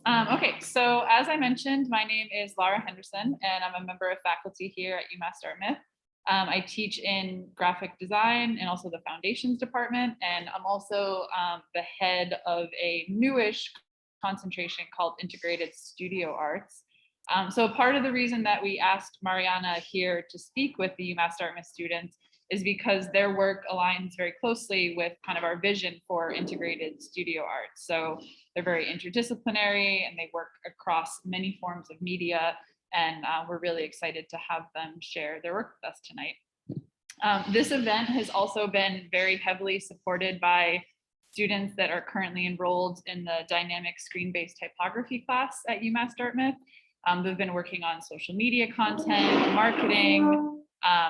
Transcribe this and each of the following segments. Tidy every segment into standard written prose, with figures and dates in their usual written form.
Okay, so as I mentioned, my name is Lara Henderson, and I'm a member of faculty here at UMass Dartmouth. I teach in graphic design and also the foundations department, and I'm also the head of a newish concentration called integrated studio arts. So part of the reason that we asked Mariana here to speak with the UMass Dartmouth students is because their work aligns very closely with kind of our vision for integrated studio arts. So they're very interdisciplinary and they work across many forms of media. And we're really excited to have them share their work with us tonight. This event has also been very heavily supported by students that are currently enrolled in the dynamic screen-based typography class at UMass Dartmouth. They've been working on social media content, marketing.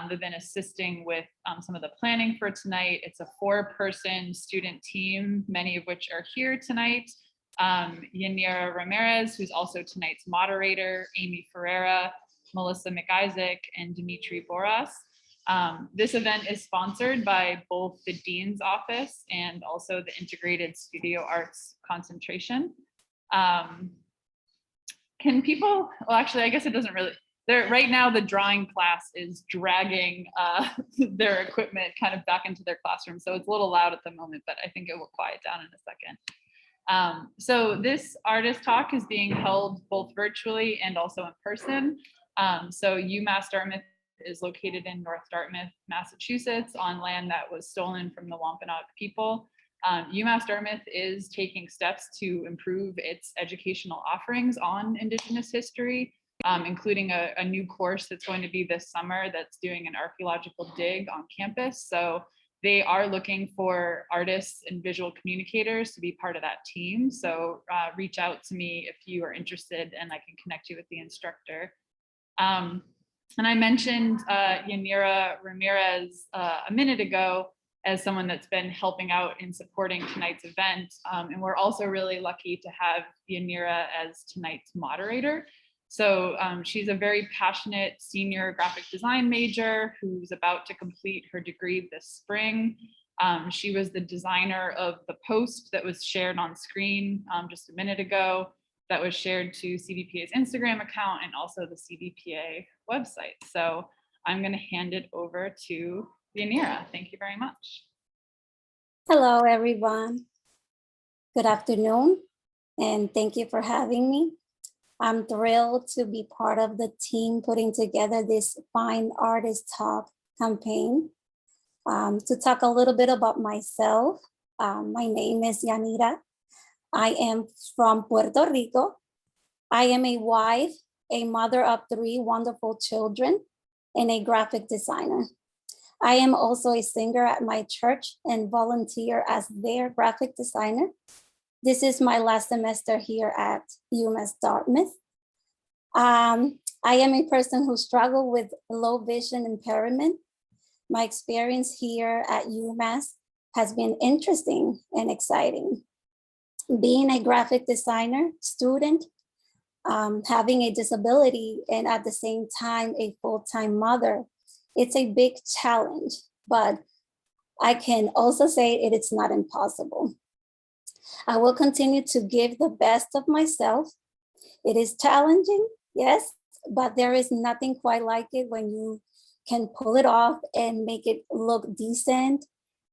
They've been assisting with some of the planning for tonight. It's a 4-person student team, many of which are here tonight. Yanira Ramirez, who's also tonight's moderator, Amy Ferreira, Melissa McIsaac, and Dimitri Boras. This event is sponsored by both the Dean's Office and also the Integrated Studio Arts Concentration. Can people, well, actually, I guess it doesn't really, right now the drawing class is dragging their equipment kind of back into their classroom. So it's a little loud at the moment, but I think it will quiet down in a second. So this artist talk is being held both virtually and also in person. So UMass Dartmouth is located in North Dartmouth, Massachusetts, on land that was stolen from the Wampanoag people. UMass Dartmouth is taking steps to improve its educational offerings on Indigenous history, including a new course that's going to be this summer that's doing an archaeological dig on campus. So they are looking for artists and visual communicators to be part of that team. So reach out to me if you are interested and I can connect you with the instructor. And I mentioned Yanira Ramirez a minute ago as someone that's been helping out in supporting tonight's event. And we're also really lucky to have Yanira as tonight's moderator. So she's a very passionate senior graphic design major who's about to complete her degree this spring. She was the designer of the post that was shared on screen just a minute ago, that was shared to CVPA's Instagram account and also the CVPA website. So I'm going to hand it over to Yanira. Thank you very much. Hello, everyone. Good afternoon, and thank you for having me. I'm thrilled to be part of the team putting together this Fine Artist Talk campaign. To talk a little bit about myself, my name is Yanira. I am from Puerto Rico. I am a wife, a mother of 3 wonderful children, and a graphic designer. I am also a singer at my church and volunteer as their graphic designer. This is my last semester here at UMass Dartmouth. I am a person who struggled with low vision impairment. My experience here at UMass has been interesting and exciting. Being a graphic designer student, having a disability, and at the same time a full-time mother, it's a big challenge, but I can also say it's not impossible. I will continue to give the best of myself. It is challenging, yes, but there is nothing quite like it when you can pull it off and make it look decent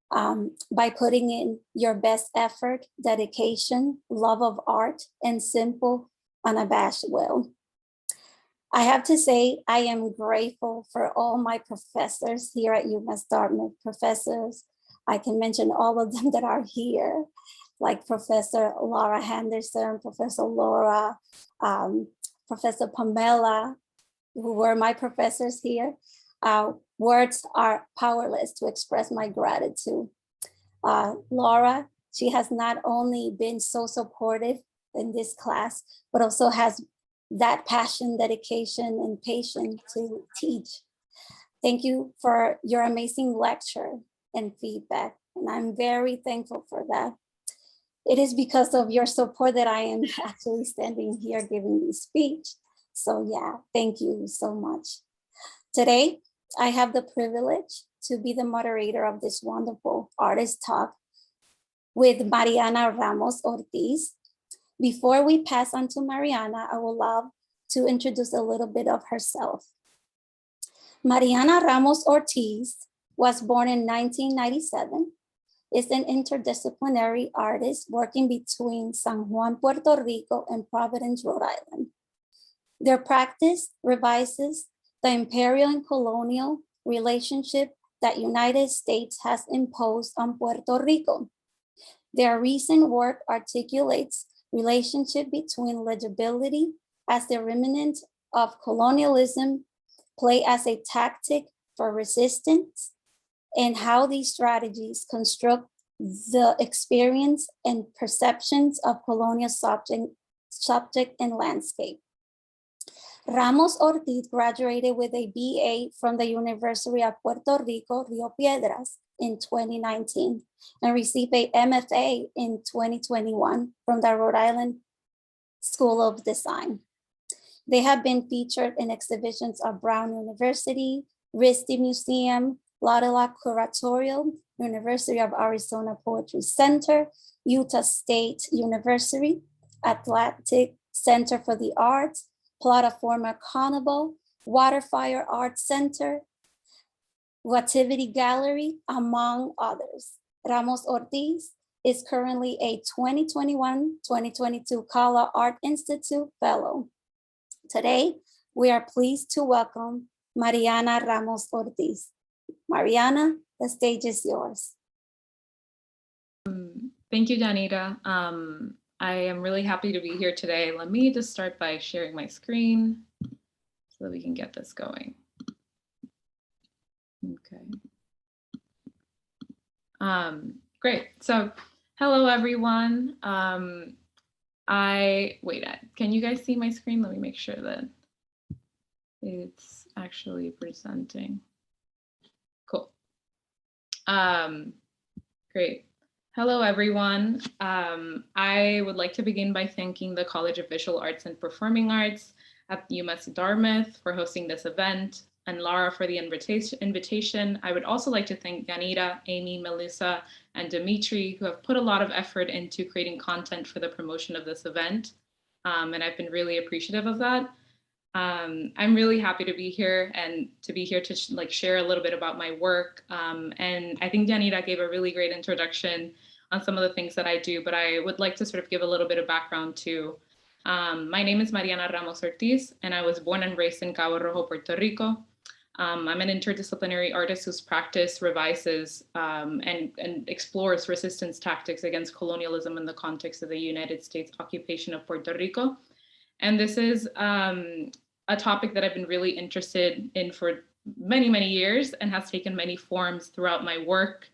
by putting in your best effort, dedication, love of art, and simple, unabashed will. I have to say, I am grateful for all my professors here at UMass Dartmouth. Professors, I can mention all of them that are here, like Professor Lara Henderson, Professor Laura, Professor Pamela, who were my professors here. Words are powerless to express my gratitude. Laura, she has not only been so supportive in this class, but also has that passion, dedication, and patience to teach. Thank you for your amazing lecture and feedback, and I'm very thankful for that. It is because of your support that I am actually standing here giving this speech. So yeah, thank you so much. Today, I have the privilege to be the moderator of this wonderful artist talk with Mariana Ramos Ortiz. Before we pass on to Mariana, I would love to introduce a little bit of herself. Mariana Ramos Ortiz was born in 1997, is an interdisciplinary artist working between San Juan, Puerto Rico and Providence, Rhode Island. Their practice revises the imperial and colonial relationship that United States has imposed on Puerto Rico. Their recent work articulates relationship between legibility as the remnant of colonialism, play as a tactic for resistance, and how these strategies construct the experience and perceptions of colonial subject and landscape. Ramos Ortiz graduated with a BA from the University of Puerto Rico, Río Piedras in 2019 and received a MFA in 2021 from the Rhode Island School of Design. They have been featured in exhibitions of Brown University, RISD Museum, Latela Curatorial, University of Arizona Poetry Center, Utah State University, Atlantic Center for the Arts, Plataforma Caníbal, WaterFire Arts Center, Guatibirí Gallery, among others. Ramos Ortiz is currently a 2021-2022 Kala Art Institute Fellow. Today, we are pleased to welcome Mariana Ramos Ortiz. Mariana, the stage is yours. Thank you, Yanira. I am really happy to be here today. Let me just start by sharing my screen so that we can get this going. Okay. Great. So, hello, everyone. Can you guys see my screen? Let me make sure that it's actually presenting. Cool. Great. Hello, everyone. I would like to begin by thanking the College of Visual Arts and Performing Arts at UMass Dartmouth for hosting this event, and Lara for the invitation. I would also like to thank Yanira, Amy, Melissa, and Dimitri, who have put a lot of effort into creating content for the promotion of this event, and I've been really appreciative of that. I'm really happy to be here and to be here to share a little bit about my work. And I think Yanira gave a really great introduction on some of the things that I do, but I would like to sort of give a little bit of background too. My name is Mariana Ramos Ortiz, and I was born and raised in Cabo Rojo, Puerto Rico. I'm an interdisciplinary artist whose practice revises and explores resistance tactics against colonialism in the context of the United States occupation of Puerto Rico. And this is a topic that I've been really interested in for many, many years and has taken many forms throughout my work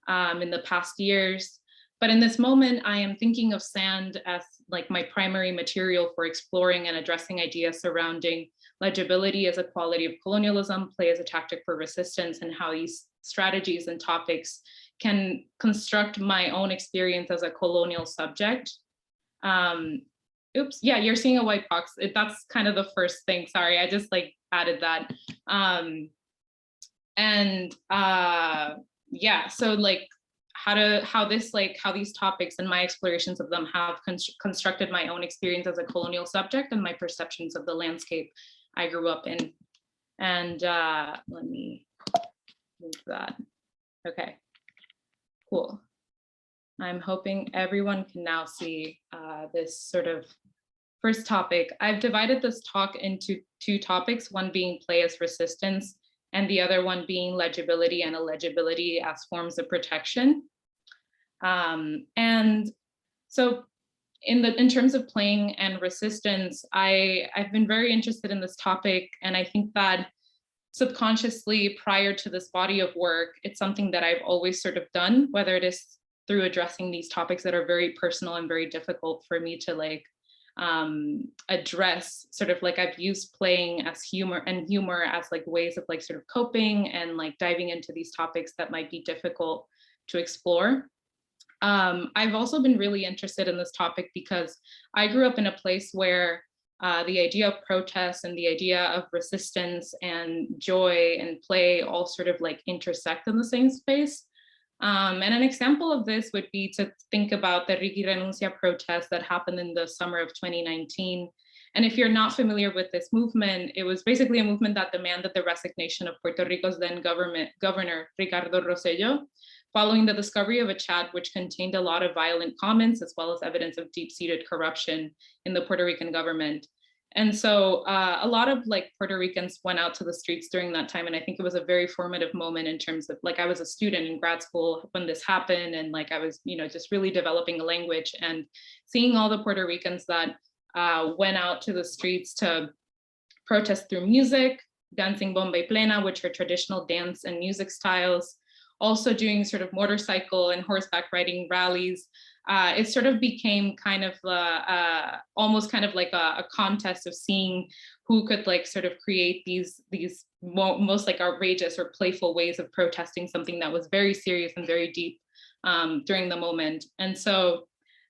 in the past years. But in this moment, I am thinking of sand as like my primary material for exploring and addressing ideas surrounding legibility as a quality of colonialism, play as a tactic for resistance, and how these strategies and topics can construct my own experience as a colonial subject. Oops, yeah, you're seeing a white box. That's kind of the first thing. Sorry, I just added that. Yeah, so how these topics and my explorations of them have constructed my own experience as a colonial subject and my perceptions of the landscape I grew up in. And let me move that. Okay, cool. I'm hoping everyone can now see this sort of first topic. I've divided this talk into two topics, one being play as resistance and the other one being legibility and illegibility as forms of protection. And so in terms of playing and resistance, I've been very interested in this topic, and I think that subconsciously prior to this body of work, it's something that I've always sort of done, whether it is through addressing these topics that are very personal and very difficult for me to address. Sort of I've used playing as humor as ways of sort of coping and diving into these topics that might be difficult to explore. I've also been really interested in this topic because I grew up in a place where the idea of protest and the idea of resistance and joy and play all sort of intersect in the same space. And an example of this would be to think about the Ricky Renuncia protest that happened in the summer of 2019. And if you're not familiar with this movement, it was basically a movement that demanded the resignation of Puerto Rico's then governor, Ricardo Rosselló, following the discovery of a chat which contained a lot of violent comments, as well as evidence of deep-seated corruption in the Puerto Rican government. And so a lot of Puerto Ricans went out to the streets during that time. And I think it was a very formative moment in terms of I was a student in grad school when this happened. And I was, just really developing a language and seeing all the Puerto Ricans that went out to the streets to protest through music, dancing bomba y plena, which are traditional dance and music styles, also doing sort of motorcycle and horseback riding rallies. It sort of became kind of almost kind of like a contest of seeing who could sort of create these most outrageous or playful ways of protesting something that was very serious and very deep during the moment. And so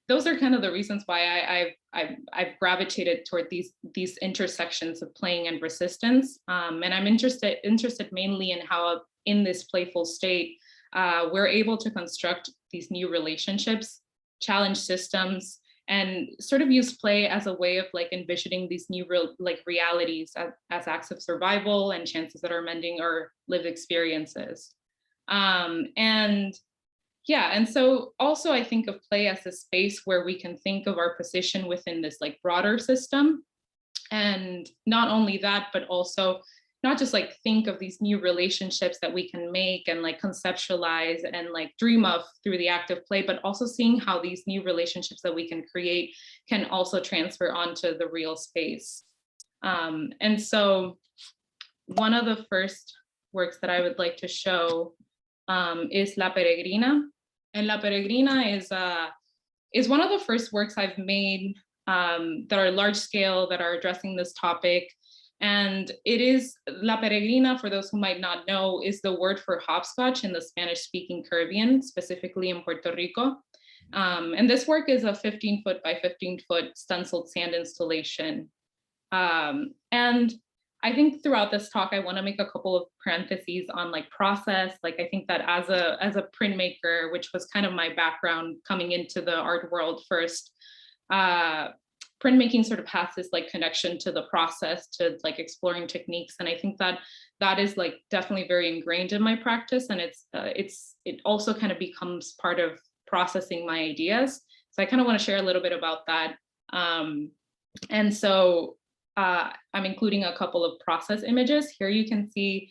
those are kind of the reasons why I've gravitated toward these intersections of playing and resistance. And I'm interested mainly in how in this playful state, we're able to construct these new relationships, challenge systems, and sort of use play as a way of envisioning these new realities as acts of survival and chances that are mending our lived experiences. And so also I think of play as a space where we can think of our position within this broader system. And not only that, but also not just think of these new relationships that we can make and conceptualize and dream of through the act of play, but also seeing how these new relationships that we can create can also transfer onto the real space. And so one of the first works that I would like to show is La Peregrina. And La Peregrina is one of the first works I've made that are large scale, that are addressing this topic. And it is, La Peregrina, for those who might not know, is the word for hopscotch in the Spanish-speaking Caribbean, specifically in Puerto Rico. And this work is a 15-foot by 15-foot stenciled sand installation. And I think throughout this talk, I want to make a couple of parentheses on process. I think that as a printmaker, which was kind of my background coming into the art world first, printmaking sort of has this connection to the process, to exploring techniques. And I think that that is definitely very ingrained in my practice. And it also kind of becomes part of processing my ideas. So I kind of want to share a little bit about that. And so I'm including a couple of process images. Here you can see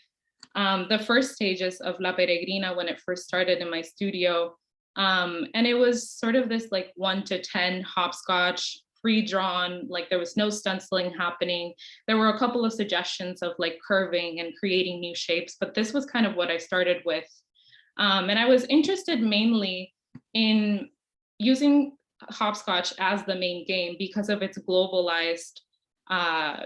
the first stages of La Peregrina when it first started in my studio. And it was sort of this 1 to 10 hopscotch, pre-drawn, there was no stenciling happening. There were a couple of suggestions of curving and creating new shapes, but this was kind of what I started with. And I was interested mainly in using hopscotch as the main game because of its globalized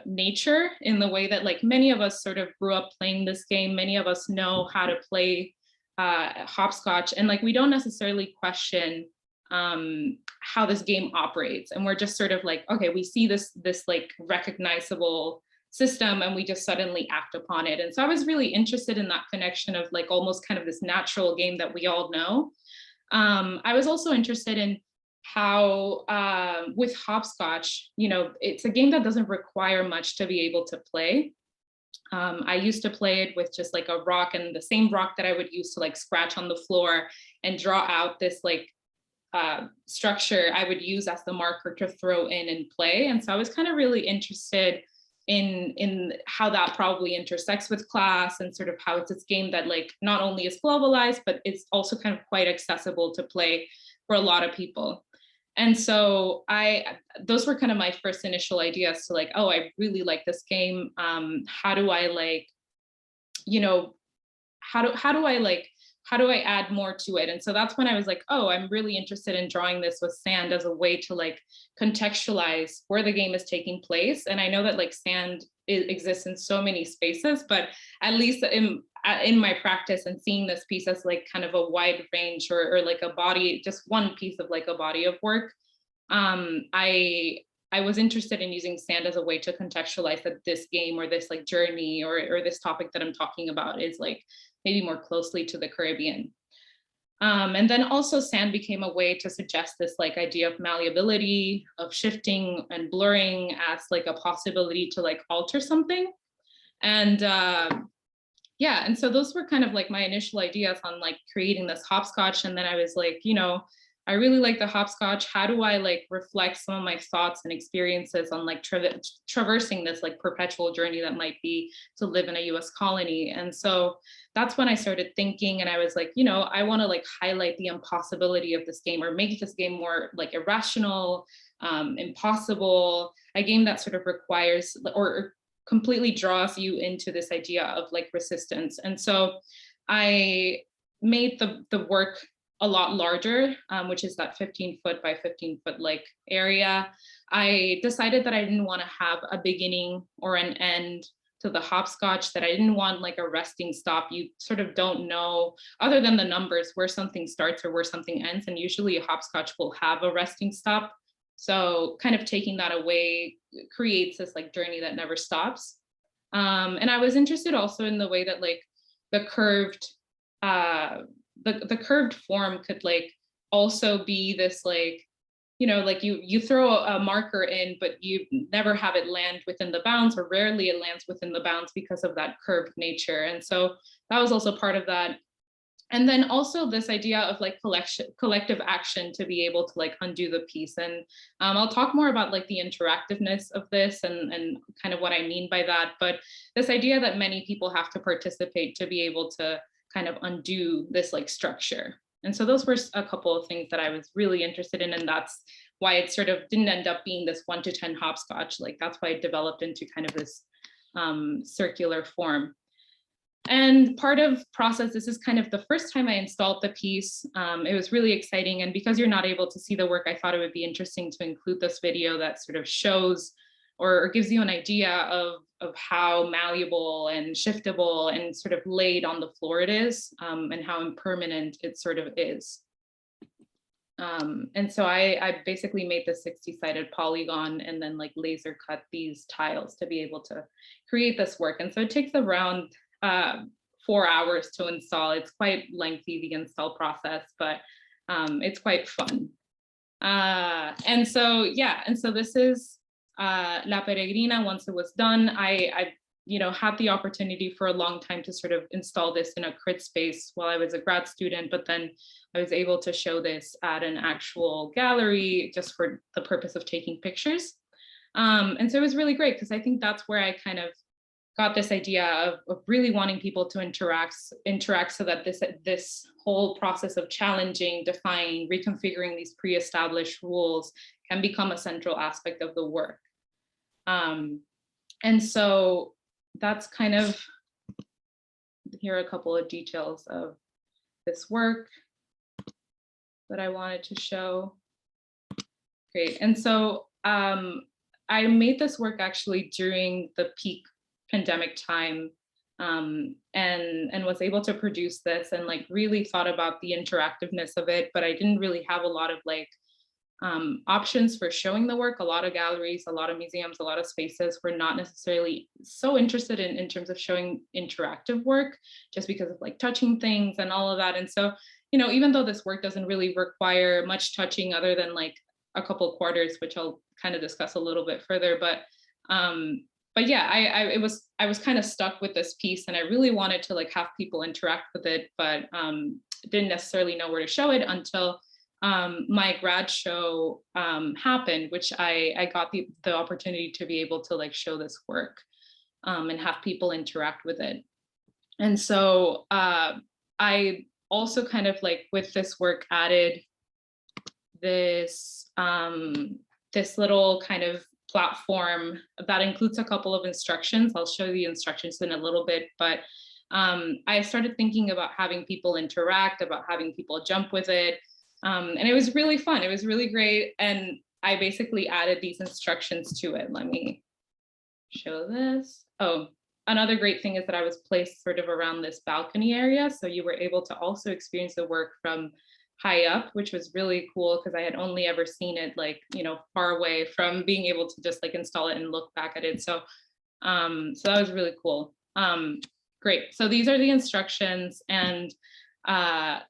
nature, in the way that many of us sort of grew up playing this game. Many of us know how to play hopscotch, and we don't necessarily question how this game operates, and we're just sort of okay, we see this recognizable system and we just suddenly act upon it. And so I was really interested in that connection of almost kind of this natural game that we all know. I was also interested in how with hopscotch, it's a game that doesn't require much to be able to play. I used to play it with just a rock, and the same rock that I would use to scratch on the floor and draw out this structure I would use as the marker to throw in and play. And so I was kind of really interested in how that probably intersects with class, and sort of how it's this game that not only is globalized, but it's also kind of quite accessible to play for a lot of people. And so those were kind of my first initial ideas to oh, I really like this game. How do I how do I add more to it? And so that's when I was oh, I'm really interested in drawing this with sand as a way to contextualize where the game is taking place. And I know that sand exists in so many spaces, but at least in my practice and seeing this piece as kind of a wide range or a body, just one piece of a body of work, I was interested in using sand as a way to contextualize that this game or this journey or this topic that I'm talking about is maybe more closely to the Caribbean. And then also sand became a way to suggest this like idea of malleability, of shifting and blurring as like a possibility to like alter something. And yeah, and so those were kind of like my initial ideas on like creating this hopscotch. And then I was like, you know, I really like the hopscotch. How do I like reflect some of my thoughts and experiences on like traversing this like perpetual journey that might be to live in a US colony? And so that's when I started thinking, and I was like, you know, I want to like highlight the impossibility of this game, or make this game more like irrational, impossible, a game that sort of requires or completely draws you into this idea of like resistance. And so I made the work a lot larger, which is that 15-foot by 15-foot like area. I decided that I didn't want to have a beginning or an end to the hopscotch, that I didn't want like a resting stop. You sort of don't know, other than the numbers, where something starts or where something ends. And usually a hopscotch will have a resting stop. So kind of taking that away creates this like journey that never stops. And I was interested also in the way that like the curved form could like also be this like, you know, like you throw a marker in, but you never have it land within the bounds, or rarely it lands within the bounds because of that curved nature. And so that was also part of that. And then also this idea of like collective action to be able to like undo the piece. And I'll talk more about like the interactiveness of this and kind of what I mean by that. But this idea that many people have to participate to be able to kind of undo this like structure. And so those were a couple of things that I was really interested in. And that's why it sort of didn't end up being this 1 to 10 hopscotch. Like that's why it developed into kind of this circular form. And part of process, this is kind of the first time I installed the piece. It was really exciting. And because you're not able to see the work, I thought it would be interesting to include this video that sort of shows or gives you an idea of how malleable and shiftable and sort of laid on the floor it is, and how impermanent it sort of is. And so I basically made the 60-sided polygon and then like laser cut these tiles to be able to create this work. And so it takes around 4 hours to install. It's quite lengthy, the install process, but it's quite fun. And so, yeah, and so this is La Peregrina. Once it was done, I you know, had the opportunity for a long time to sort of install this in a crit space while I was a grad student, but then I was able to show this at an actual gallery just for the purpose of taking pictures. And so it was really great because I think that's where I kind of got this idea of really wanting people to interact so that this whole process of challenging, defining, reconfiguring these pre-established rules can become a central aspect of the work. And so that's kind of, here are a couple of details of this work that I wanted to show. Great, and so I made this work actually during the peak pandemic time, and was able to produce this and like really thought about the interactiveness of it, but I didn't really have a lot of like options for showing the work. A lot of galleries, a lot of museums, a lot of spaces were not necessarily so interested in terms of showing interactive work, just because of like touching things and all of that. And so, you know, even though this work doesn't really require much touching other than like a couple of quarters, which I'll kind of discuss a little bit further, but yeah, I was kind of stuck with this piece, and I really wanted to like have people interact with it, but didn't necessarily know where to show it until my grad show happened, which I got the opportunity to be able to like show this work and have people interact with it. And so I also kind of like with this work added this this little kind of platform that includes a couple of instructions. I'll show you the instructions in a little bit, but I started thinking about having people interact, about having people jump with it. And it was really fun. It was really great. And I basically added these instructions to it. Let me show this. Oh, another great thing is that I was placed sort of around this balcony area. So you were able to also experience the work from high up, which was really cool because I had only ever seen it like, you know, far away from being able to just like install it and look back at it. So, so that was really cool. Great. So these are the instructions, and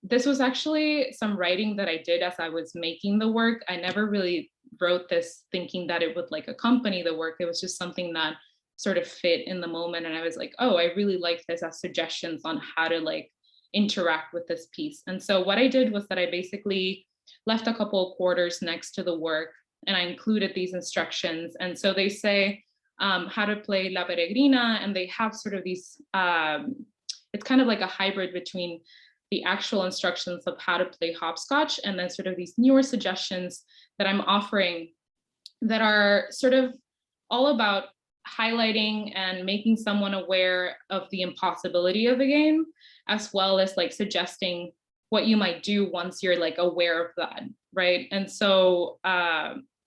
This was actually some writing that I did as I was making the work. I never really wrote this thinking that it would like accompany the work. It was just something that sort of fit in the moment. And I was like, oh, I really like this as suggestions on how to like interact with this piece. And so what I did was that I basically left a couple of quarters next to the work and I included these instructions. And so they say how to play La Peregrina, and they have sort of these, it's kind of like a hybrid between the actual instructions of how to play hopscotch and then sort of these newer suggestions that I'm offering that are sort of all about highlighting and making someone aware of the impossibility of the game, as well as like suggesting what you might do once you're like aware of that, right? And so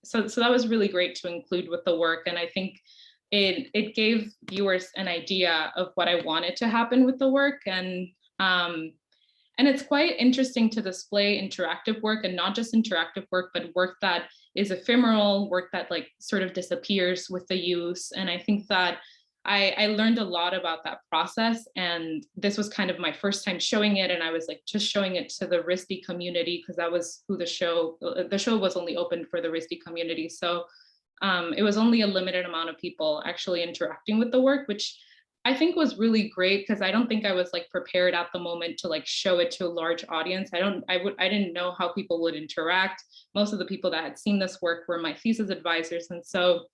so that was really great to include with the work. And I think it gave viewers an idea of what I wanted to happen with the work. And it's quite interesting to display interactive work, and not just interactive work, but work that is ephemeral, work that like sort of disappears with the use. And I think that I learned a lot about that process. And this was kind of my first time showing it. And I was like just showing it to the RISD community because that was who the show was only open for the RISD community. So it was only a limited amount of people actually interacting with the work, which I think was really great because I don't think I was like prepared at the moment to like show it to a large audience. I didn't know how people would interact. Most of the people that had seen this work were my thesis advisors. And so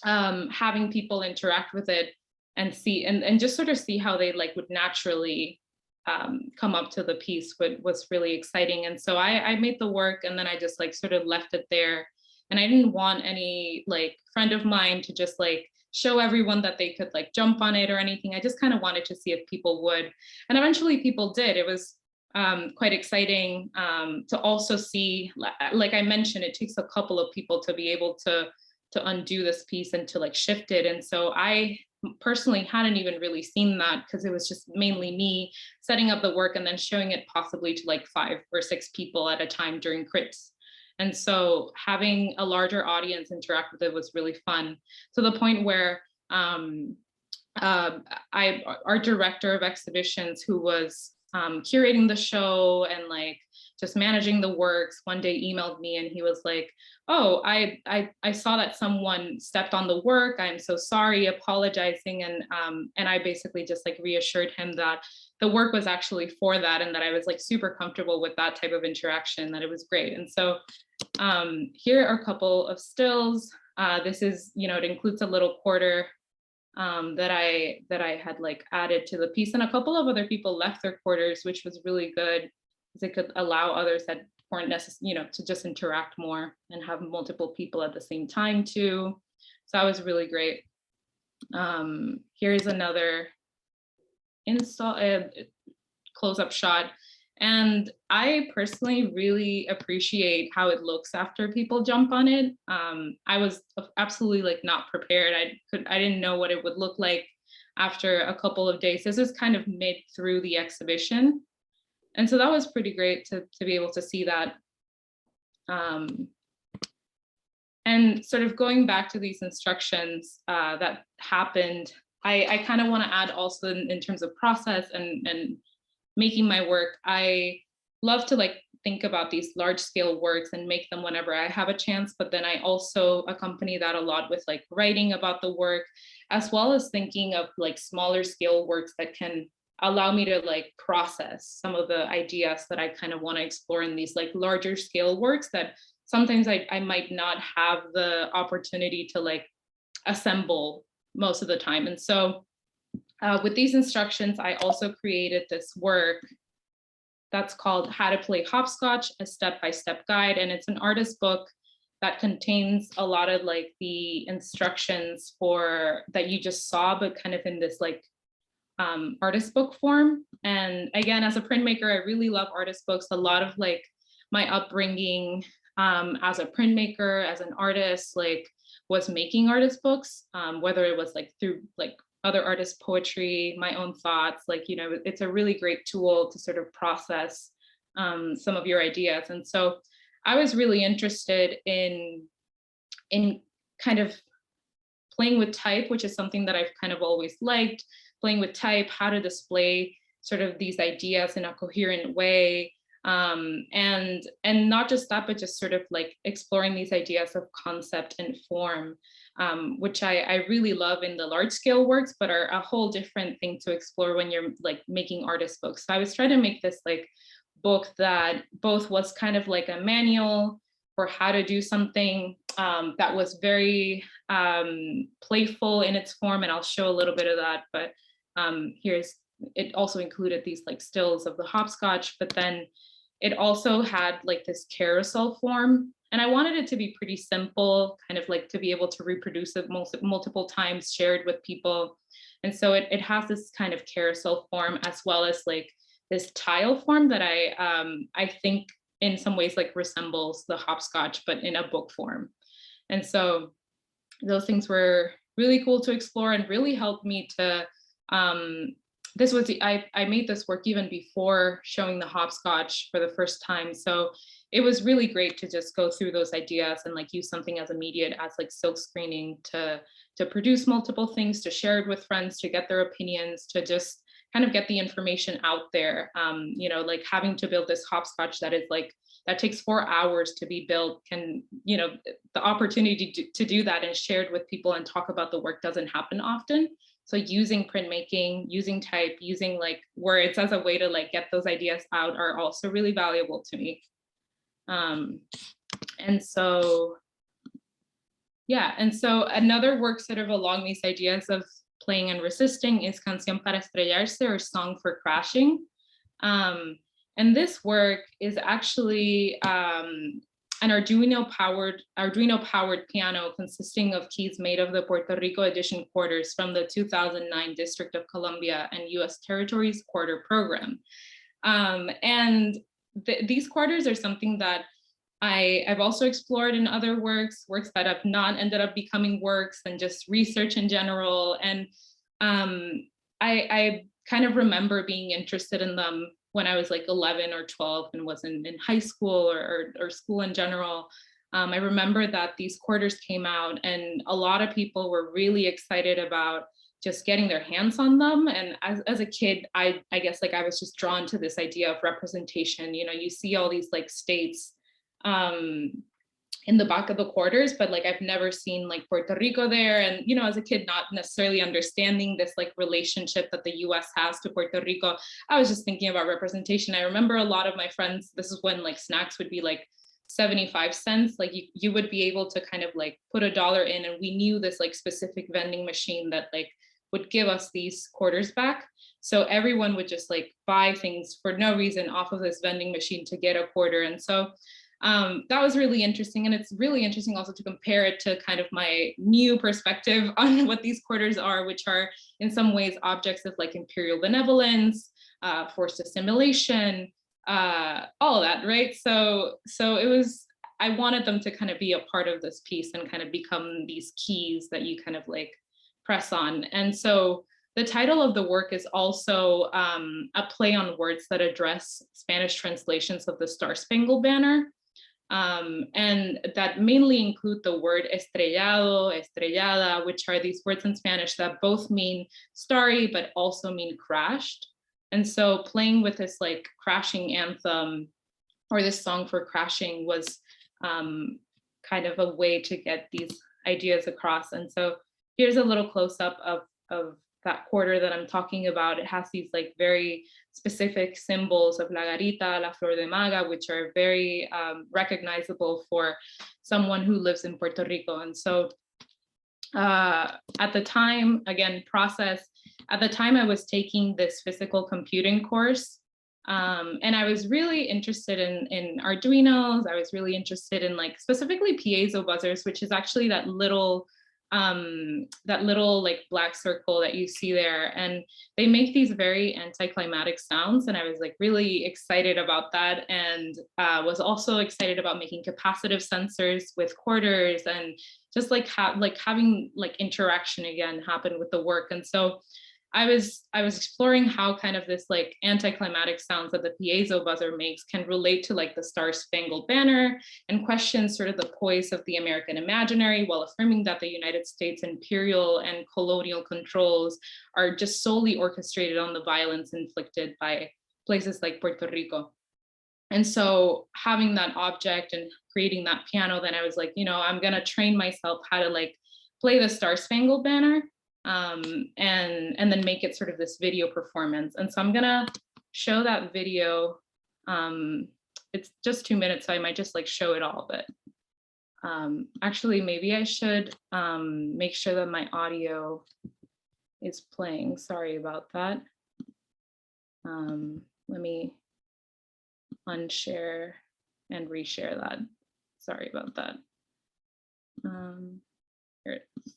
having people interact with it and see, and just sort of see how they like would naturally come up to the piece was really exciting. And so I made the work and then I just like sort of left it there. And I didn't want any like friend of mine to just like show everyone that they could like jump on it or anything. I just kind of wanted to see if people would. And eventually people did. It was quite exciting to also see, like I mentioned, it takes a couple of people to be able to undo this piece and to like shift it. And so I personally hadn't even really seen that because it was just mainly me setting up the work and then showing it possibly to like 5 or 6 people at a time during crits. And so having a larger audience interact with it was really fun, to the point where our director of exhibitions, who was curating the show and like just managing the works, one day emailed me and he was like, oh, I saw that someone stepped on the work. I'm so sorry, apologizing. And I basically just like reassured him that the work was actually for that and that I was like super comfortable with that type of interaction, that it was great. And so here are a couple of stills. This is, it includes a little quarter that I had like added to the piece, and a couple of other people left their quarters, which was really good because it could allow others that weren't necessary, to just interact more and have multiple people at the same time too. So that was really great. Here's another close-up shot. And I personally really appreciate how it looks after people jump on it. I was absolutely like not prepared. I didn't know what it would look like after a couple of days. This is kind of mid through the exhibition. And so that was pretty great to be able to see that. And sort of going back to these instructions that happened, I kind of want to add also in terms of process and making my work, I love to like think about these large scale works and make them whenever I have a chance, but then I also accompany that a lot with like writing about the work, as well as thinking of like smaller scale works that can allow me to like process some of the ideas that I kind of want to explore in these like larger scale works that sometimes I might not have the opportunity to like assemble most of the time. And so with these instructions, I also created this work that's called How to Play Hopscotch, a step-by-step guide. And it's an artist book that contains a lot of like the instructions for that you just saw, but kind of in this like artist book form. And again, as a printmaker, I really love artist books. A lot of like my upbringing as a printmaker, as an artist, like was making artist books, whether it was like through like other artists' poetry, my own thoughts, like, it's a really great tool to sort of process some of your ideas. And so I was really interested in kind of playing with type, which is something that I've kind of always liked, playing with type, how to display sort of these ideas in a coherent way. And not just that, but just sort of like exploring these ideas of concept and form, which I really love in the large scale works, but are a whole different thing to explore when you're like making artist books. So I was trying to make this like book that both was kind of like a manual for how to do something that was very playful in its form, and I'll show a little bit of that, but it also included these like stills of the hopscotch, but then it also had like this carousel form, and I wanted it to be pretty simple, kind of like to be able to reproduce it multiple times, shared with people. And so it has this kind of carousel form, as well as like this tile form that I think in some ways like resembles the hopscotch, but in a book form. And so those things were really cool to explore and really helped me to, I made this work even before showing the hopscotch for the first time. So it was really great to just go through those ideas and like use something as immediate as like silk screening to produce multiple things, to share it with friends, to get their opinions, to just kind of get the information out there. You know, like having to build this hopscotch that takes 4 hours to be built, can, you know, the opportunity to do that and shared with people and talk about the work doesn't happen often. So using printmaking, using type, using like words as a way to like get those ideas out are also really valuable to me. And so, yeah, and so another work sort of along these ideas of playing and resisting is Canción para Estrellarse, or Song for Crashing. And this work is actually an Arduino-powered piano consisting of keys made of the Puerto Rico edition quarters from the 2009 District of Columbia and US Territories Quarter Program. And these quarters are something that I've also explored in other works that have not ended up becoming works, and just research in general. And I kind of remember being interested in them when I was like 11 or 12 and was in high school or school in general. I remember that these quarters came out and a lot of people were really excited about just getting their hands on them. And as a kid, I guess like I was just drawn to this idea of representation. You know, you see all these like states in the back of the quarters, but like I've never seen like Puerto Rico there. And, you know, as a kid, not necessarily understanding this like relationship that the US has to Puerto Rico, I was just thinking about representation. I remember a lot of my friends, this is when like snacks would be like 75 cents, like you would be able to kind of like put $1 in, and we knew this like specific vending machine that like would give us these quarters back. So everyone would just like buy things for no reason off of this vending machine to get a quarter. And so that was really interesting. And it's really interesting also to compare it to kind of my new perspective on what these quarters are, which are in some ways objects of like imperial benevolence, forced assimilation, all of that, right? So it was, I wanted them to kind of be a part of this piece and kind of become these keys that you kind of like press on. And so the title of the work is also a play on words that address Spanish translations of the Star Spangled Banner. And that mainly include the word estrellado, estrellada, which are these words in Spanish that both mean starry, but also mean crashed. And so playing with this like crashing anthem, or this song for crashing, was kind of a way to get these ideas across. And so here's a little close up of that quarter that I'm talking about. It has these like very specific symbols of la garita, la flor de maga, which are very recognizable for someone who lives in Puerto Rico. And so at the time, again, at the time I was taking this physical computing course, and I was really interested in Arduinos. I was really interested in like specifically piezo buzzers, which is actually that little like black circle that you see there, and they make these very anticlimactic sounds, and I was like really excited about that, and was also excited about making capacitive sensors with quarters, and just like having like interaction again happen with the work. And so I was exploring how kind of this like anticlimactic sounds that the piezo buzzer makes can relate to like the Star Spangled Banner, and question sort of the poise of the American imaginary, while affirming that the United States imperial and colonial controls are just solely orchestrated on the violence inflicted by places like Puerto Rico. And so having that object and creating that piano, then I was like, I'm gonna train myself how to like play the Star Spangled Banner, and then make it sort of this video performance. And so I'm gonna show that video. It's just 2 minutes, so I might just like show it all, but actually maybe I should make sure that my audio is playing. Sorry about that. Let me unshare and reshare that. Sorry about that. Here it is.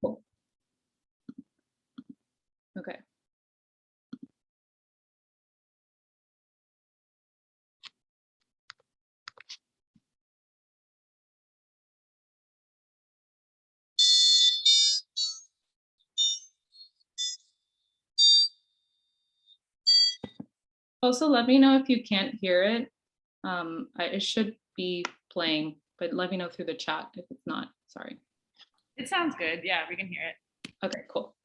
Cool. Okay. Also, let me know if you can't hear it. It should be playing, but let me know through the chat if it's not. Sorry. It sounds good. Yeah, we can hear it. Okay, cool.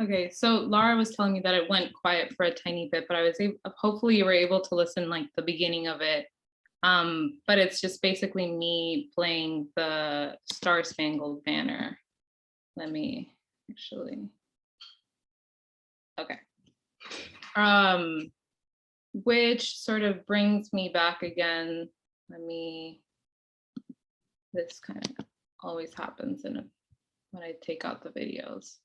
Okay, so Lara was telling me that it went quiet for a tiny bit, but I was hopefully you were able to listen like the beginning of it. But it's just basically me playing the Star Spangled Banner. Let me actually, okay. Which sort of brings me back again. This kind of always happens when I take out the videos.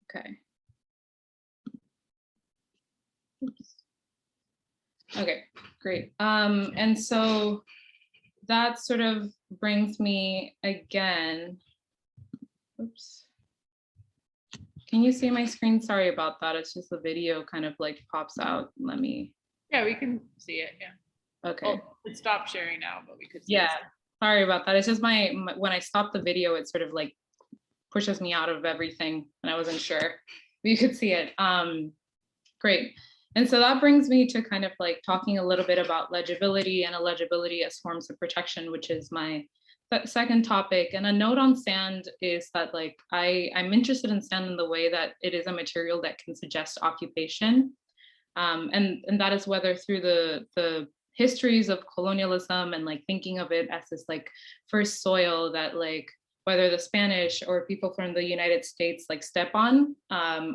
Okay. Oops. Okay, great. And so that sort of brings me again. Oops. Can you see my screen? Sorry about that. It's just the video kind of like pops out. Let me. Yeah, we can see it. Yeah. Okay. Well, it stopped sharing now, but we could see Yeah. it. Sorry about that. It's just my when I stop the video, it sort of like pushes me out of everything, and I wasn't sure you could see it. Great. And so that brings me to kind of like talking a little bit about legibility and illegibility as forms of protection, which is my second topic. And a note on sand is that like I'm interested in sand in the way that it is a material that can suggest occupation, and that is whether through the histories of colonialism and like thinking of it as this like first soil that like whether the Spanish or people from the United States like step on,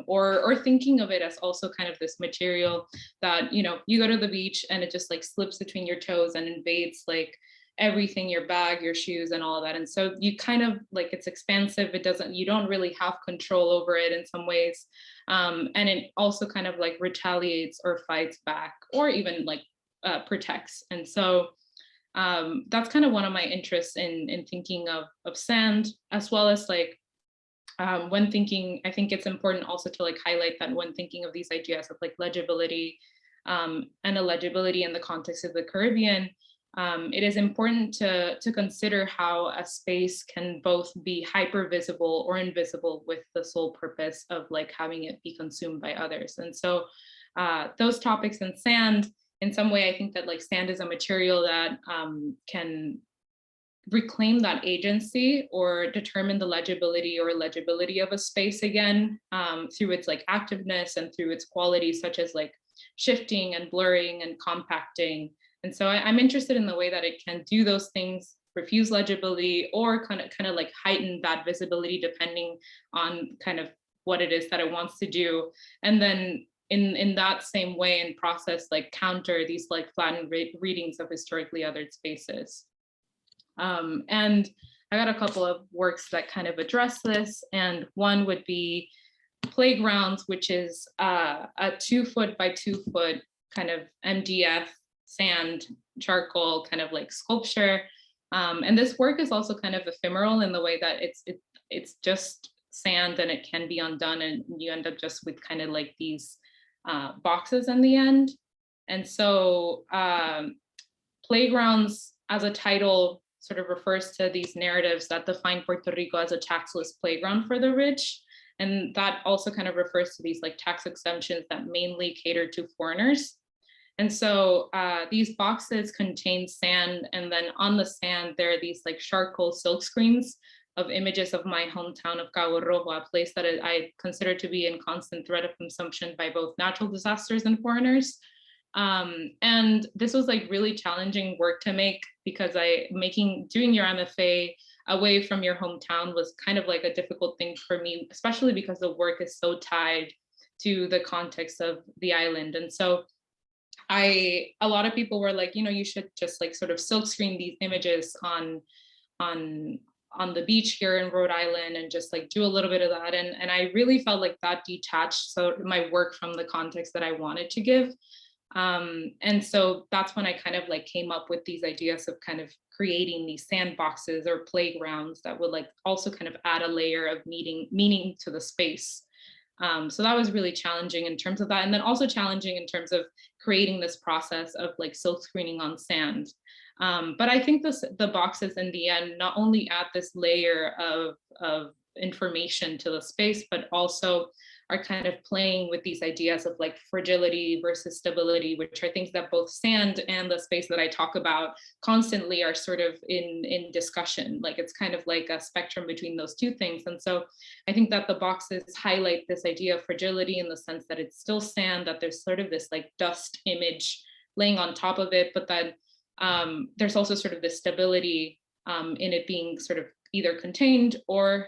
or thinking of it as also kind of this material that, you go to the beach and it just like slips between your toes and invades like everything, your bag, your shoes and all of that. And so you kind of like, it's expansive. You don't really have control over it in some ways. And it also kind of like retaliates or fights back or even like protects. And so That's kind of one of my interests in thinking of sand, as well as like when thinking, I think it's important also to like highlight that when thinking of these ideas of like legibility and illegibility in the context of the Caribbean, it is important to consider how a space can both be hyper visible or invisible with the sole purpose of like having it be consumed by others. And so those topics in sand, in some way, I think that like sand is a material that can reclaim that agency or determine the legibility or illegibility of a space again through its like activeness and through its qualities such as like shifting and blurring and compacting. And so I'm interested in the way that it can do those things, refuse legibility, or kind of like heighten that visibility depending on kind of what it is that it wants to do. And then in that same way and process, like counter these like flattened readings of historically othered spaces. And I got a couple of works that kind of address this. And one would be Playgrounds, which is a 2 foot by 2 foot kind of MDF sand charcoal kind of like sculpture. And this work is also kind of ephemeral in the way that it's just sand and it can be undone and you end up just with kind of like these boxes in the end. And so Playgrounds as a title sort of refers to these narratives that define Puerto Rico as a taxless playground for the rich. And that also kind of refers to these like tax exemptions that mainly cater to foreigners. And so these boxes contain sand, and then on the sand, there are these like charcoal silk screens of images of my hometown of Cabo Rojo, a place that I consider to be in constant threat of consumption by both natural disasters and foreigners. And this was like really challenging work to make because doing your MFA away from your hometown was kind of like a difficult thing for me, especially because the work is so tied to the context of the island. And so a lot of people were like, you should just like sort of silkscreen these images on the beach here in Rhode Island and just like do a little bit of that. And I really felt like that detached my work from the context that I wanted to give. And so that's when I kind of like came up with these ideas of kind of creating these sandboxes or playgrounds that would like also kind of add a layer of meaning to the space. So that was really challenging in terms of that. And then also challenging in terms of creating this process of like silk screening on sand. But I think the boxes in the end not only add this layer of information to the space, but also are kind of playing with these ideas of like fragility versus stability, which are things that both sand and the space that I talk about constantly are sort of in discussion. Like it's kind of like a spectrum between those two things. And so I think that the boxes highlight this idea of fragility in the sense that it's still sand, that there's sort of this like dust image laying on top of it, but that there's also sort of this stability in it being sort of either contained or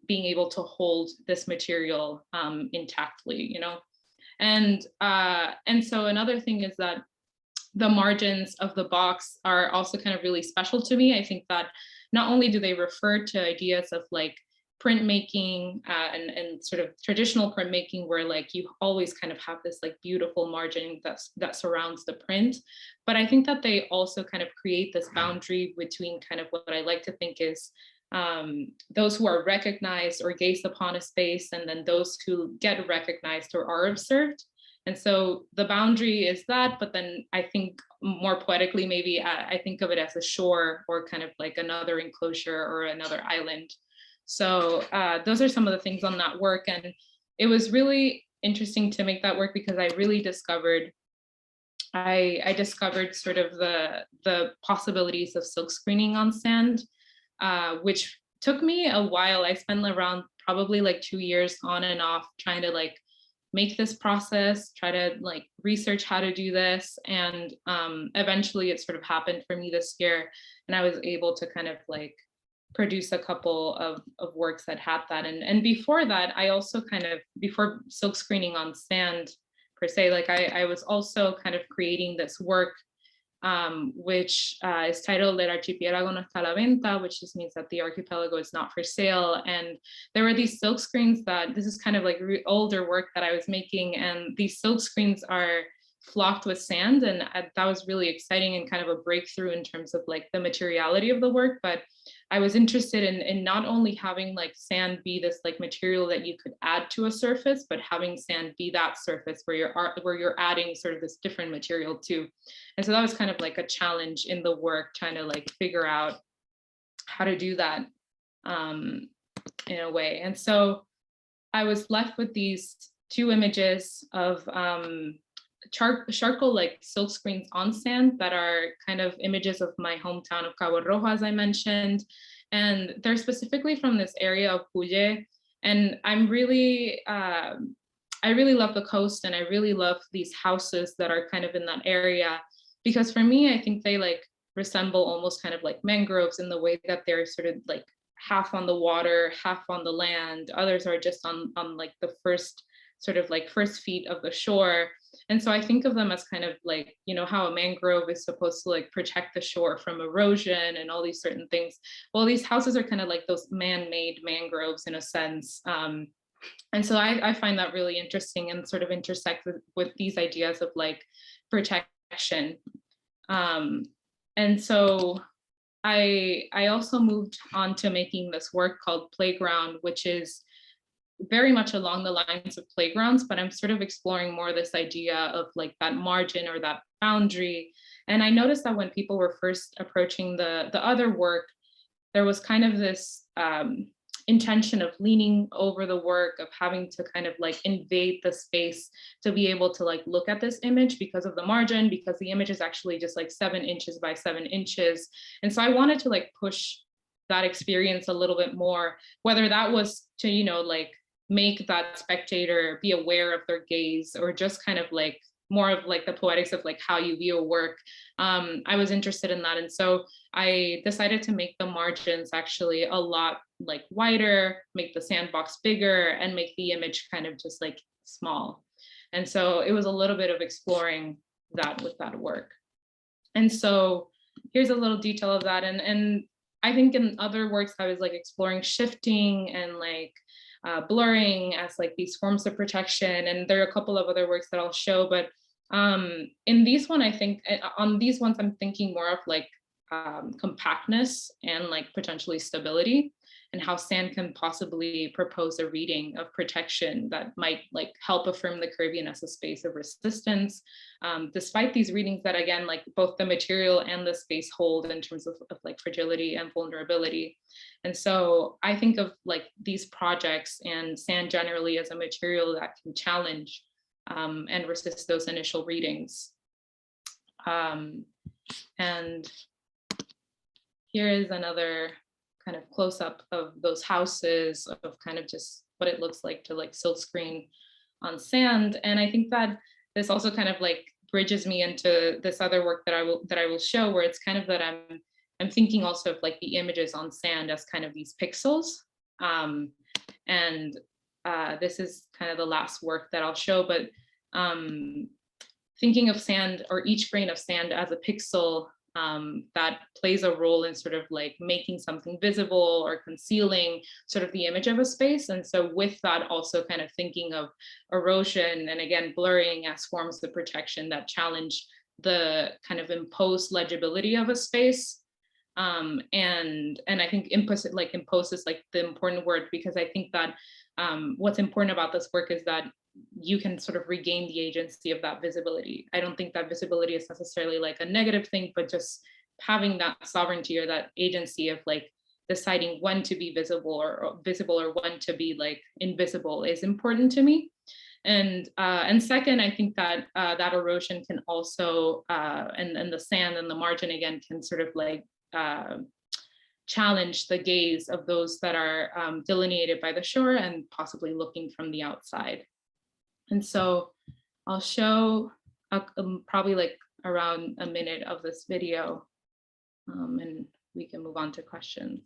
being able to hold this material intactly, And so another thing is that the margins of the box are also kind of really special to me. I think that not only do they refer to ideas of like printmaking and sort of traditional printmaking where like you always kind of have this like beautiful margin that surrounds the print, but I think that they also kind of create this boundary between kind of what I like to think is those who are recognized or gazed upon a space, and then those who get recognized or are observed. And so the boundary is that, but then I think more poetically, maybe I think of it as a shore or kind of like another enclosure or another island. So those are some of the things on that work. And it was really interesting to make that work because I really discovered sort of the possibilities of silk screening on sand, which took me a while. I spent around probably like 2 years on and off trying to like make this process, try to like research how to do this. And eventually it sort of happened for me this year. And I was able to kind of like produce a couple of works that had that. And before that, I also kind of, before silk screening on sand per se, like I was also kind of creating this work which is titled El Archipiélago no está a la venta, which just means that the archipelago is not for sale. And there were these silk screens this is kind of like older work that I was making. And these silk screens are flocked with sand, and that was really exciting and kind of a breakthrough in terms of like the materiality of the work. But I was interested in not only having like sand be this like material that you could add to a surface, but having sand be that surface where you're adding sort of this different material too. And so that was kind of like a challenge in the work, trying to like figure out how to do that in a way. And so I was left with these two images of charcoal like silk screens on sand that are kind of images of my hometown of Cabo Rojo, as I mentioned. And they're specifically from this area of Puye. And I really love the coast, and I really love these houses that are kind of in that area, because for me, I think they like resemble almost kind of like mangroves in the way that they're sort of like half on the water, half on the land. Others are just on like the first sort of like first feet of the shore. And so I think of them as kind of like, you know, how a mangrove is supposed to like protect the shore from erosion and all these certain things. Well, these houses are kind of like those man-made mangroves in a sense. And so I find that really interesting and sort of intersect with these ideas of like protection. And so I also moved on to making this work called Playground, which is very much along the lines of playgrounds, but I'm sort of exploring more this idea of like that margin or that boundary. And I noticed that when people were first approaching the other work, there was kind of this intention of leaning over the work, of having to kind of like invade the space to be able to like look at this image because of the margin, because the image is actually just like 7 inches by 7 inches. And so I wanted to like push that experience a little bit more, whether that was to, you know, like make that spectator be aware of their gaze, or just kind of like more of like the poetics of like how you view a work. I was interested in that. And so I decided to make the margins actually a lot like wider, make the sandbox bigger, and make the image kind of just like small. And so it was a little bit of exploring that with that work. And so here's a little detail of that. And I think in other works, I was like exploring shifting and like blurring as like these forms of protection. And there are a couple of other works that I'll show, but in these one, I think on these ones, I'm thinking more of like compactness and like potentially stability, and how sand can possibly propose a reading of protection that might like help affirm the Caribbean as a space of resistance, despite these readings that again, like both the material and the space hold in terms of like fragility and vulnerability. And so I think of like these projects and sand generally as a material that can challenge and resist those initial readings. And here is another kind of close up of those houses, of kind of just what it looks like to like silk screen on sand. And I think that this also kind of like bridges me into this other work that I will show, where it's kind of that I'm thinking also of like the images on sand as kind of these pixels. And this is kind of the last work that I'll show, but thinking of sand, or each grain of sand, as a pixel that plays a role in sort of like making something visible or concealing sort of the image of a space. And so with that, also kind of thinking of erosion and again blurring as forms of protection that challenge the kind of imposed legibility of a space. And I think impose is like the important word, because I think that what's important about this work is that you can sort of regain the agency of that visibility. I don't think that visibility is necessarily like a negative thing, but just having that sovereignty or that agency of like deciding when to be visible or when to be like invisible is important to me. And second, I think that that erosion can also, and the sand and the margin again can sort of like challenge the gaze of those that are delineated by the shore and possibly looking from the outside. And so I'll show probably like around a minute of this video, and we can move on to questions.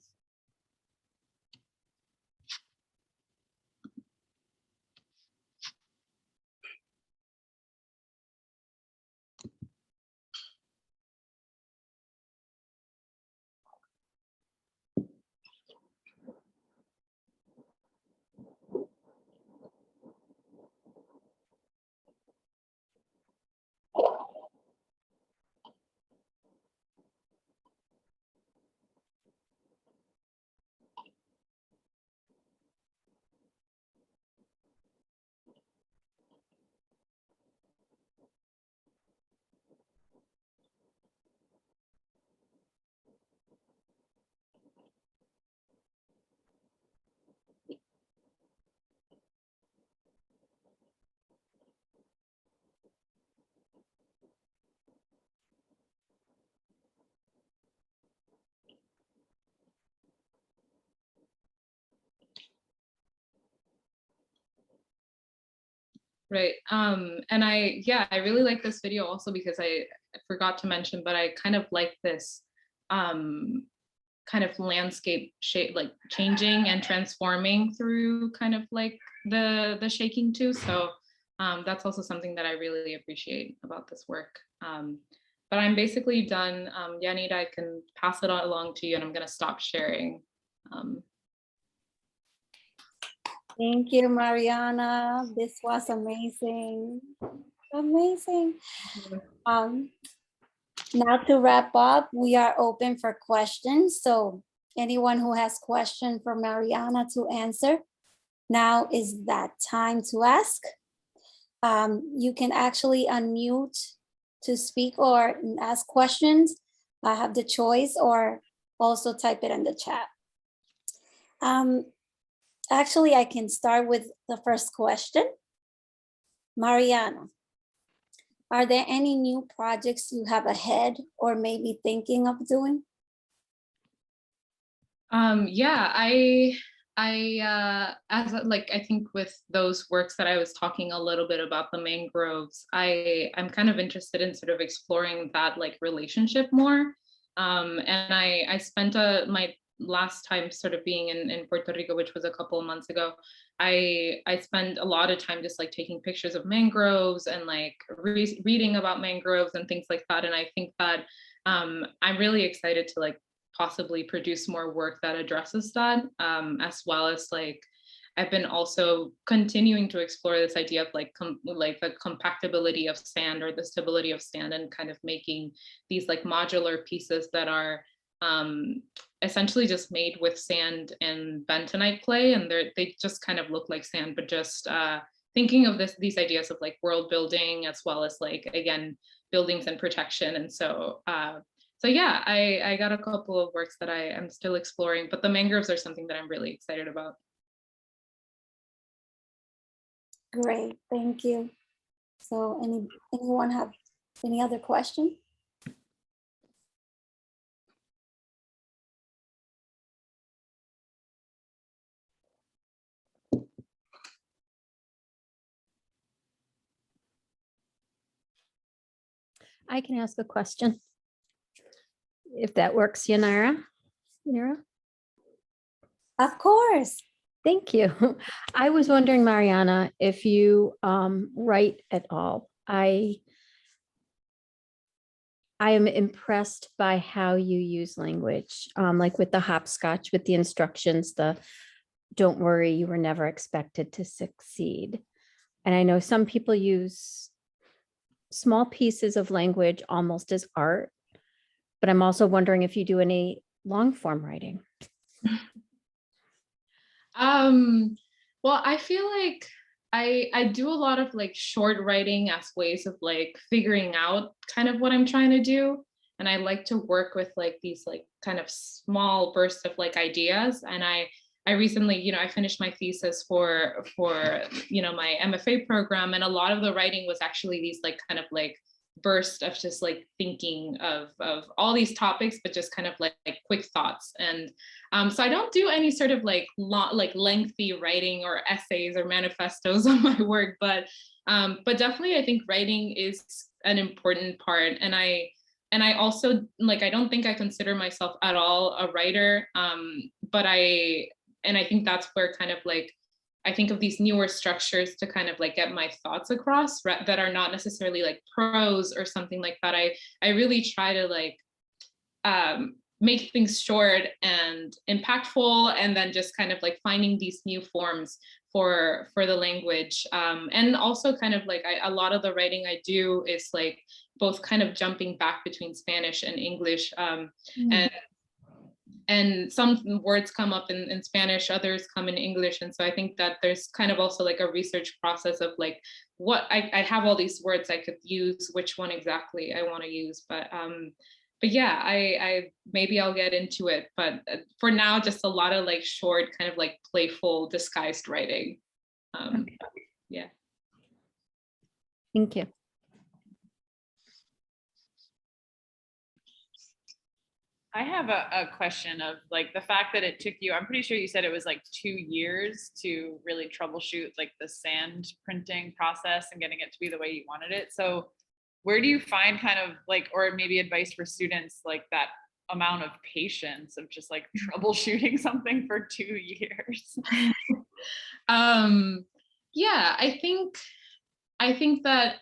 Right. And I really like this video also because I forgot to mention, but I kind of like this kind of landscape shape, like changing and transforming through kind of like the shaking too. So that's also something that I really appreciate about this work. But I'm basically done. Yanira, I can pass it along to you, and I'm going to stop sharing. Thank you, Mariana. This was amazing. Amazing. Now to wrap up, we are open for questions. So anyone who has questions for Mariana to answer, now is that time to ask. You can actually unmute to speak or ask questions. I have the choice, or also type it in the chat. Actually, I can start with the first question. Mariana, are there any new projects you have ahead or maybe thinking of doing? Yeah, I think with those works that I was talking a little bit about the mangroves, I'm kind of interested in sort of exploring that like relationship more. And I spent my last time sort of being in Puerto Rico, which was a couple of months ago. I spent a lot of time just like taking pictures of mangroves and like reading about mangroves and things like that. And I think that I'm really excited to like possibly produce more work that addresses that, as well as like I've been also continuing to explore this idea of like the compactability of sand or the stability of sand, and kind of making these like modular pieces that are essentially just made with sand and bentonite clay, and they just kind of look like sand, but just thinking of these ideas of like world building, as well as like, again, buildings and protection. And so so yeah, I got a couple of works that I am still exploring, but the mangroves are something that I'm really excited about. Great, thank you. So anyone have any other question? I can ask a question, if that works, Yanira. Of course. Thank you. I was wondering, Mariana, if you write at all. I am impressed by how you use language, like with the hopscotch, with the instructions, don't worry, you were never expected to succeed. And I know some people use small pieces of language almost as art, but I'm also wondering if you do any long form writing. Well, I feel like I do a lot of like short writing as ways of like figuring out kind of what I'm trying to do. And I like to work with like these like kind of small bursts of like ideas. And I recently, I finished my thesis for my MFA program, and a lot of the writing was actually these like kind of like burst of just like thinking of all these topics, but just kind of like quick thoughts. And so I don't do any sort of like lengthy writing or essays or manifestos on my work, but definitely I think writing is an important part. And I also like, I don't think I consider myself at all a writer, but I think that's where kind of like I think of these newer structures to kind of like get my thoughts across that are not necessarily like prose or something like that. I really try to like make things short and impactful, and then just kind of like finding these new forms for the language. And also kind of like a lot of the writing I do is like both kind of jumping back between Spanish and English. And some words come up in Spanish, others come in English. And so I think that there's kind of also like a research process of like, what I have all these words I could use, which one exactly I want to use. But yeah, I maybe I'll get into it. But for now, just a lot of like short, kind of like playful, disguised writing. Okay. Yeah. Thank you. I have a question of like the fact that it took you, I'm pretty sure you said it was like 2 years to really troubleshoot like the sand printing process and getting it to be the way you wanted it. So where do you find kind of like, or maybe advice for students, like that amount of patience of just like troubleshooting something for 2 years? Yeah, I think that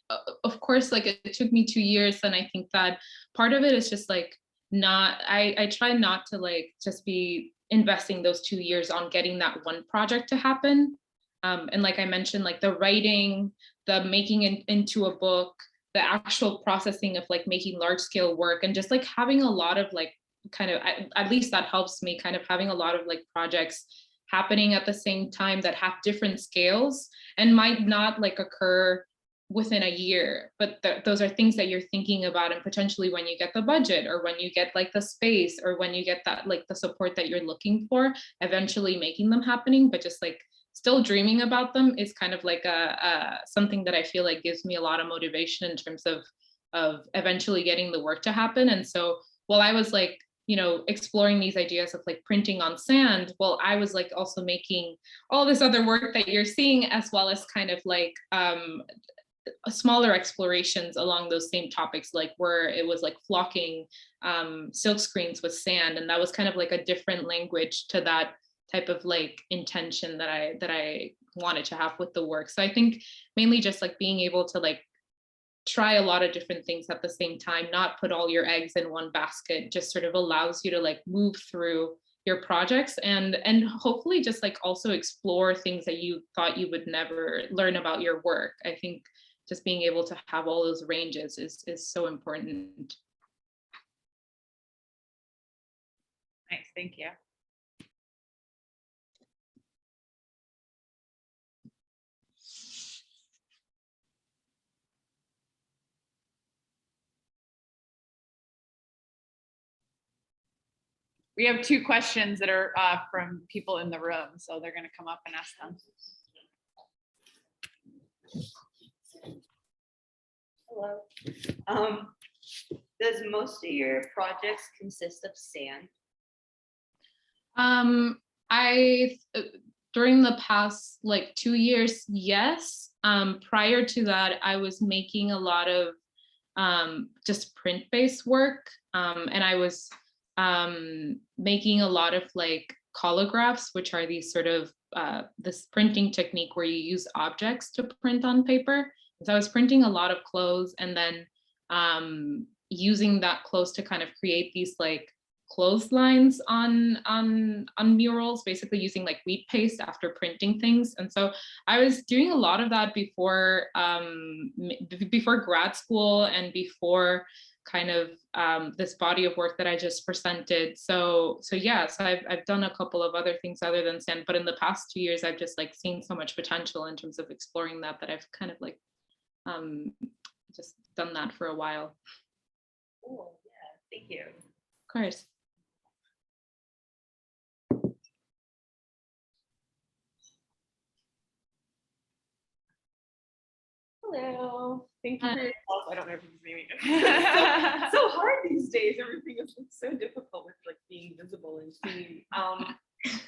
of course, like it took me 2 years, and I think that part of it is just like I try not to like just be investing those 2 years on getting that one project to happen. And like I mentioned, like the writing, the making it into a book, the actual processing of like making large scale work, and just like having a lot of like kind of, at least that helps me, kind of having a lot of like projects happening at the same time that have different scales and might not like occur within a year, but those are things that you're thinking about, and potentially when you get the budget, or when you get like the space, or when you get that like the support that you're looking for, eventually making them happening. But just like still dreaming about them is kind of like a something that I feel like gives me a lot of motivation in terms of eventually getting the work to happen. And so while I was like, you know, exploring these ideas of like printing on sand, well, I was like also making all this other work that you're seeing, as well as kind of like smaller explorations along those same topics, like where it was like flocking silk screens with sand, and that was kind of like a different language to that type of like intention that I wanted to have with the work. So I think mainly just like being able to like try a lot of different things at the same time, not put all your eggs in one basket, just sort of allows you to like move through your projects, and hopefully just like also explore things that you thought you would never learn about your work. I think just being able to have all those ranges is so important. Nice, thank you. We have two questions that are from people in the room, so they're going to come up and ask them. Hello. Does most of your projects consist of sand? I during the past like 2 years, yes. Prior to that, I was making a lot of just print-based work, and I was making a lot of like collagraphs, which are these sort of this printing technique where you use objects to print on paper. So I was printing a lot of clothes, and then using that clothes to kind of create these like clotheslines on murals, basically using like wheat paste after printing things. And so I was doing a lot of that before grad school, and before kind of this body of work that I just presented. So yes, I've done a couple of other things other than sand, but in the past 2 years, I've just like seen so much potential in terms of exploring that I've kind of like just done that for a while. Cool, yeah, thank you. Of course. Hello. Thank you for your help. I don't know if you can see me. It's so hard these days. Everything is so difficult with like being visible and seen.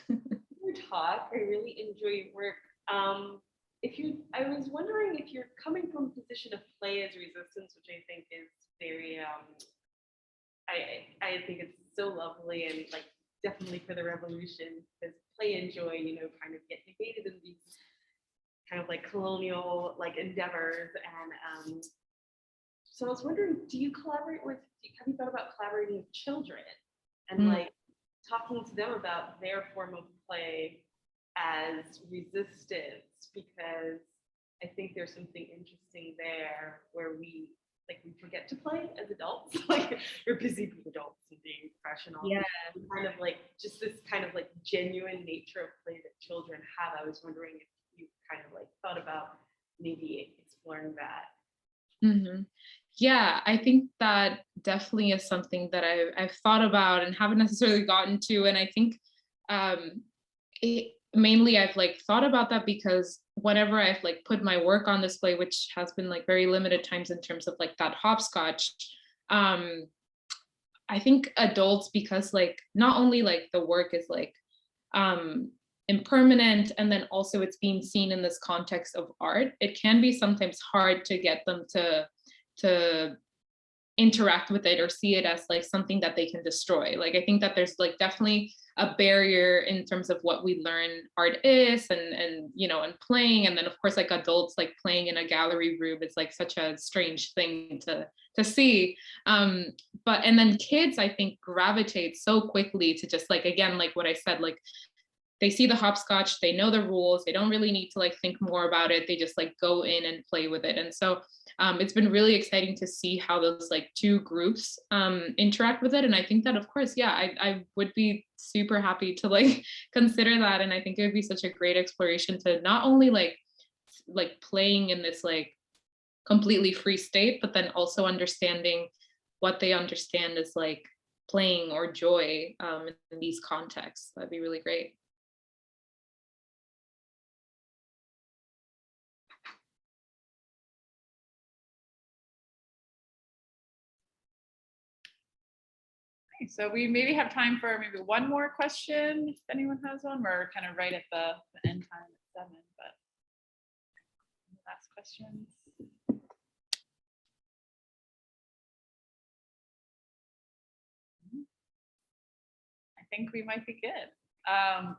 Your talk, I really enjoy your work. I was wondering if you're coming from a position of play as resistance, which I think is very, I think it's so lovely, and like definitely for the revolution, because play and joy, you know, kind of get negated in these kind of like colonial like endeavors. And so I was wondering, have you thought about collaborating with children and like talking to them about their form of play as resistance? Because I think there's something interesting there where we forget to play as adults. Like we're busy being adults and being professional. Yeah. And kind of like just this kind of like genuine nature of play that children have. I was wondering if you kind of like thought about maybe exploring that. Mm-hmm. Yeah, I think that definitely is something that I've thought about and haven't necessarily gotten to. And I think mainly I've like thought about that because whenever I've like put my work on display, which has been like very limited times in terms of like that hopscotch, I think adults, because like not only like the work is like impermanent, and then also it's being seen in this context of art, it can be sometimes hard to get them to interact with it or see it as like something that they can destroy. Like I think that there's like definitely a barrier in terms of what we learn art is, and you know, and playing, and then of course like adults like playing in a gallery room is like such a strange thing to see. But and then kids I think gravitate so quickly to just like, again, like what I said, like they see the hopscotch, they know the rules, they don't really need to like think more about it, they just like go in and play with it. And so it's been really exciting to see how those like two groups interact with it. And I think that of course, yeah, I would be super happy to like consider that. And I think it would be such a great exploration to not only like playing in this like completely free state, but then also understanding what they understand as like playing or joy in these contexts. That'd be really great. So we maybe have time for maybe one more question, if anyone has one. We're kind of right at the end time at 7, but last questions. I think we might be good.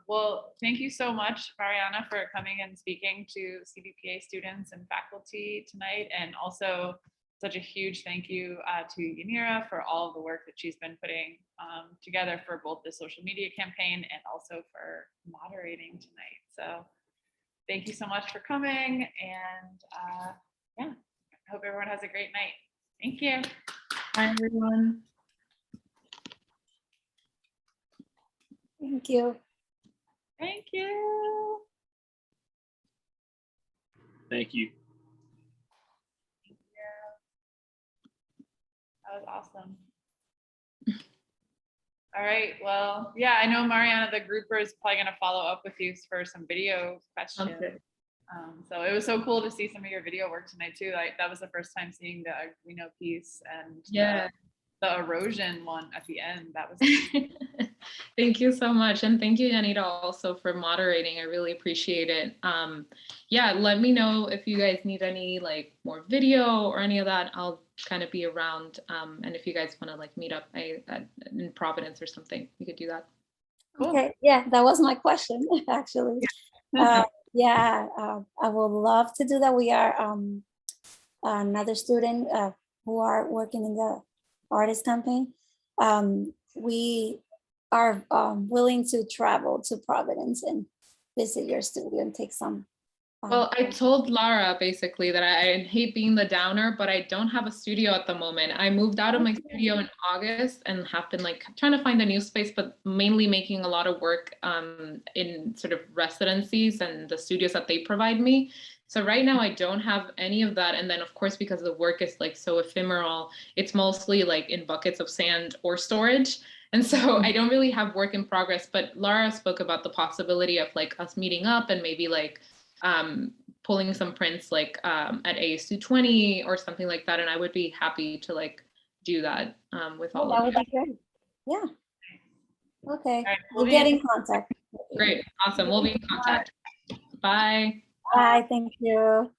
Well, thank you so much, Mariana, for coming and speaking to CVPA students and faculty tonight, and also such a huge thank you to Yanira for all of the work that she's been putting together for both the social media campaign and also for moderating tonight. So thank you so much for coming, and yeah, I hope everyone has a great night. Thank you. Bye, everyone. Thank you. Thank you. Thank you. That was awesome. All right, well, yeah, I know Mariana, the grouper, is probably gonna follow up with you for some video questions. Okay. So it was so cool to see some of your video work tonight too. Like that was the first time seeing the Arduino piece and Yeah. the erosion one at the end. That was Thank you so much. And thank you, Yanira, also for moderating. I really appreciate it. Yeah, let me know if you guys need any like more video or any of that. I'll kind of be around. And if you guys want to like meet up in Providence or something, you could do that. cool. Okay, yeah, that was my question, actually. Yeah, I would love to do that. We are another student who are working in the artist campaign. We are willing to travel to Providence and visit your studio and take some. Well, I told Lara basically that I hate being the downer, but I don't have a studio at the moment. I moved out of my studio in August and have been like trying to find a new space, but mainly making a lot of work in sort of residencies and the studios that they provide me. So right now I don't have any of that. And then of course, because the work is like so ephemeral, it's mostly like in buckets of sand or storage. And so I don't really have work in progress, but Lara spoke about the possibility of like us meeting up and maybe like pulling some prints like at AS220 or something like that. And I would be happy to like do that with all That of would you. be great. Yeah. Okay, right, we'll get in contact. Great, awesome, we'll be in contact. Bye. Bye, thank you.